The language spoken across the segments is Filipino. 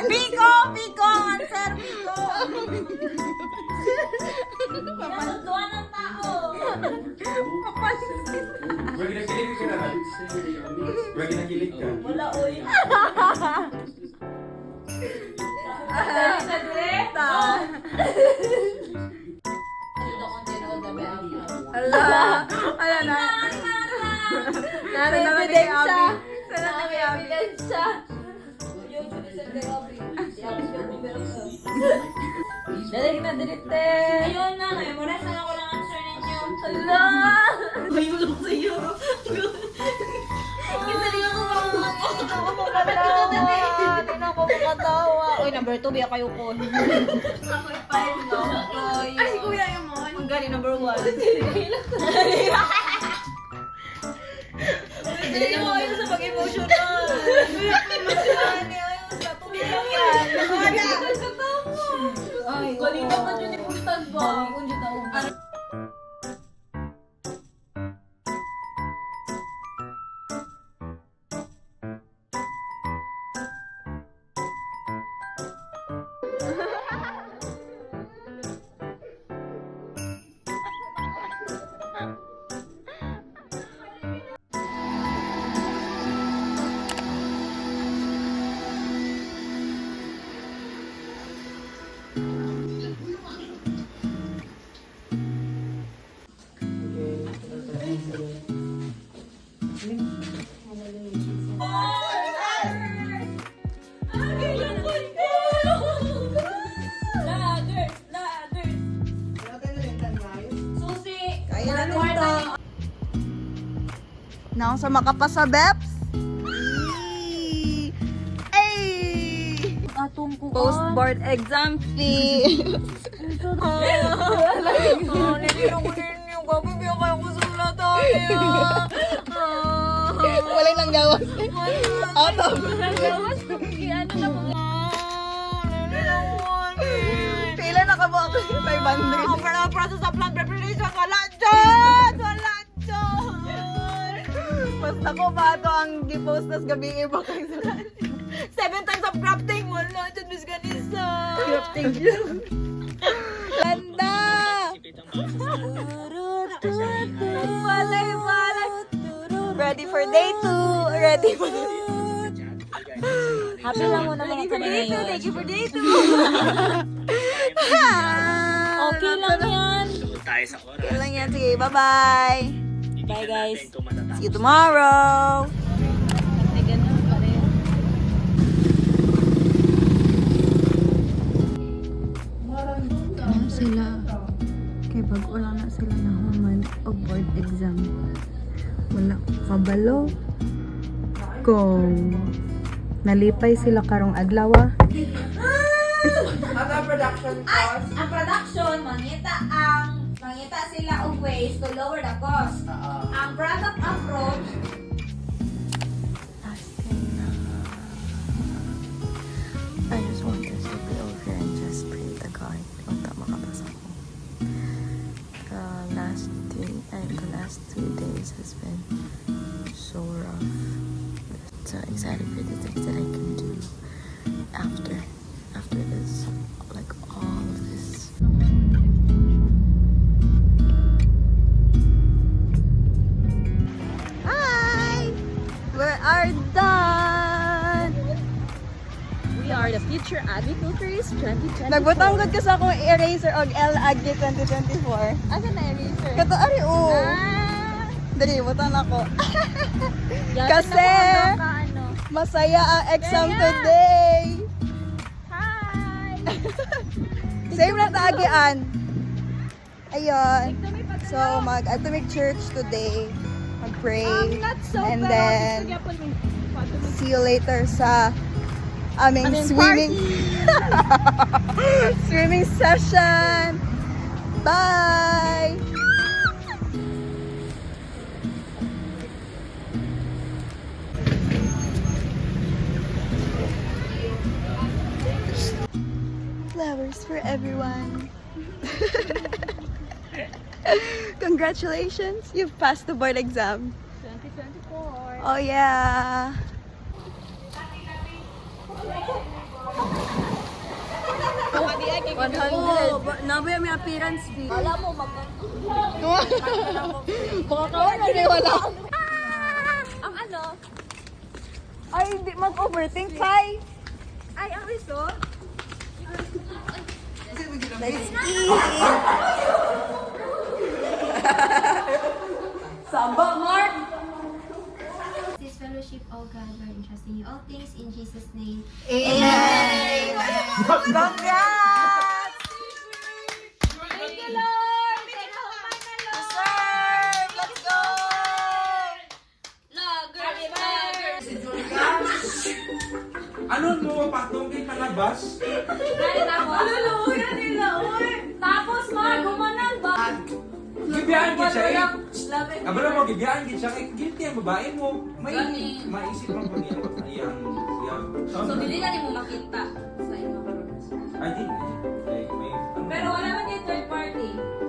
Biko! Biko! Answer, Biko! Pinasuduan ng tao! Wag nakilig ka na. Wag nakilig ka. Wala, oy. Sagreta! Ala na. Nari ebidensya. Nari ebidensya. Dali na dirite. Ayun na, memorize na ako ng answer ninyo. Hala! Mayulong sa'yo. Kisali ako mga Hindi na ako makatawa. Uy, number 2, biya kayo ko. Ako yung 5, no? Ay, si Kuya yung mo. Ang galing number 1. Dali mo kayo sa pag-emotional. Ayaw sa tumilang yan. Ay, kanina pa dyan ipuntan ba? Kung dyan ako. Naong sa makapasa, Beps. Ay! Atong ko. Post-board exam fee. Nililong ko ninyo. Gagawin kayo ko sulat tayo. Wala nang gawas. Out of. Ano na po? Kailan nakabuha ko yung 500? Ang process of plant preparation. Wala dyan! Wala dyan! Basta ko ba ito ang gipost nas gabi iba kayo sa 7 times of crafting. Wala dyan, Miss Ganisa. crafting. Ganda! Balay, balay. Ready for day 2. Ready for Happy lang muna mga kami ngayon. Thank you for day 2. Okay lang yan. Tayo sa oras. Okay lang yan. Sige, bye-bye. Bye guys. See you tomorrow. Ano sila? Kay bago lang na sila na human o board exam. Wala kabalo. Kung nalipay sila karong adlaw. Ang production, mangita sila og ways to lower the cost. Ang product approach, I just want this to be over and just pray to God. Unta makapasa ko. The last 2 days has been so rough. So excited for the things that I can do after this. Like all of this. Hi! We are done! we are the future agriculturists 2024. Nagbutanggod ka sa akong eraser og L-Agri 2024. Asa na eraser? Kato, ari, oo. Dali, butan ako. Kasi, masaya ang exam today. Hi! Same na taagian. Ayun. So, I have to make church today. Mag-pray. Not so And pero then, gusto niya po yung see you later sa aming swimming swimming session. Bye! Flowers for everyone. Congratulations, you've passed the board exam. 2024. Oh yeah. Nabuya may appearance fee. Alam mo, Baka kawan na wala. ang ano? Ay, hindi mag-overthink, Kai. Ay, ang resort? Let's eat. Samba, Mark. This fellowship, oh God, we're entrusting you all things in Jesus' name. Amen. Congrats! Thank you, Lord! Thank you, Lord! Let's go! Ano mo, patong kay palabas? Tapos, Mark, gumanan ba? Gibiyaan ka siya eh. Abala mo, gibiyaan ka siya eh. Guilty ang babae mo. May maisip ang pag-iyang. So, dili na mo makita sa imo karon. Ay, di. May Pero wala man yung third party.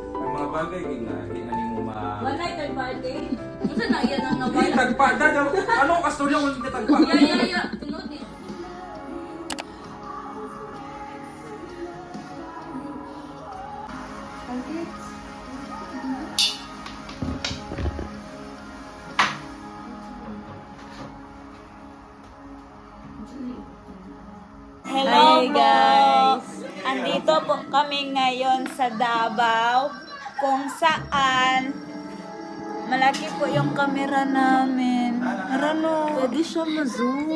may mga bagay din na hindi na mo ma... Wala yung third party. Kasi na, yan ang Hindi, nawala. tagpa. Ano ang kastorya mo hindi tagpa? Ya. Tunod eh. Hello guys! Andito po kami ngayon sa Davao kung saan malaki po yung camera namin. Arano? Pwede siya ma-zoom.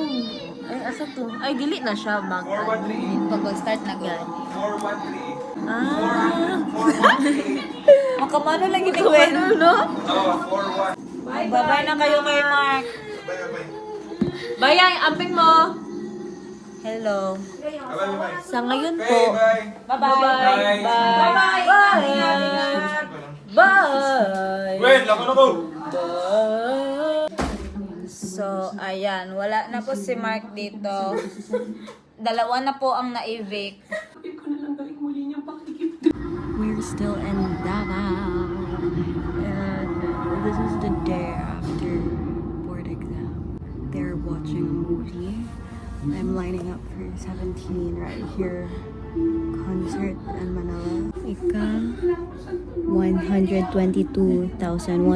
Ay, asa to? Ay, dili na siya 413. pag mag-start na gan. 413. Ah! 413. Makamano lang yung kwento, no? Oo, 41. Bye-bye na kayo kay Mark. Bayay, amping mo! Hello. Bye-bye. Sa ngayon Okay, po, bye. bye-bye. Bye. Bye. Bye. Wait, lako na ko. So, ayan. Wala na po si Mark dito. Dalawa na po ang na-evict. We're still in Davao. And this is the day after board exam. They're watching a movie. I'm lining up for 17 right here. Concert in Manila. Ika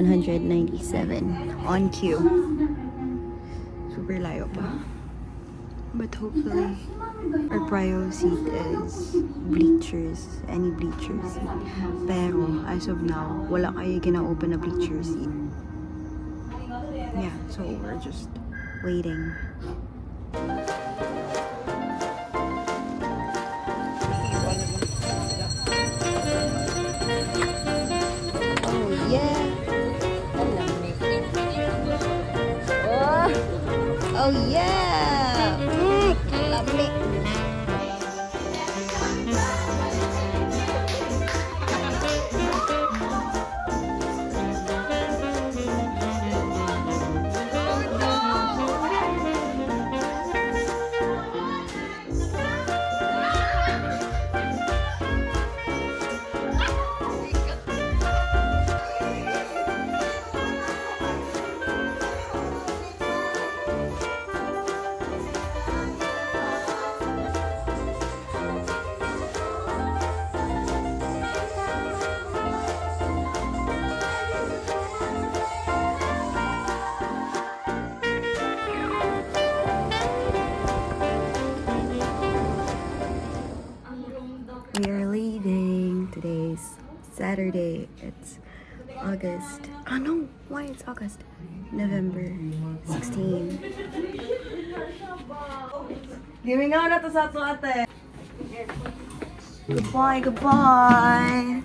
122,197 on queue. Super layo pa. But hopefully our prio seat is bleachers, any bleacher seat. Pero as of now, wala kayo gina-open na bleacher seat. Yeah, so we're just waiting. Oh yeah! Oh yeah! Lamig! We are leaving. Today's Saturday. It's August. Oh no, why it's August? November 16. Giving out na to sa ato ate. Goodbye, goodbye.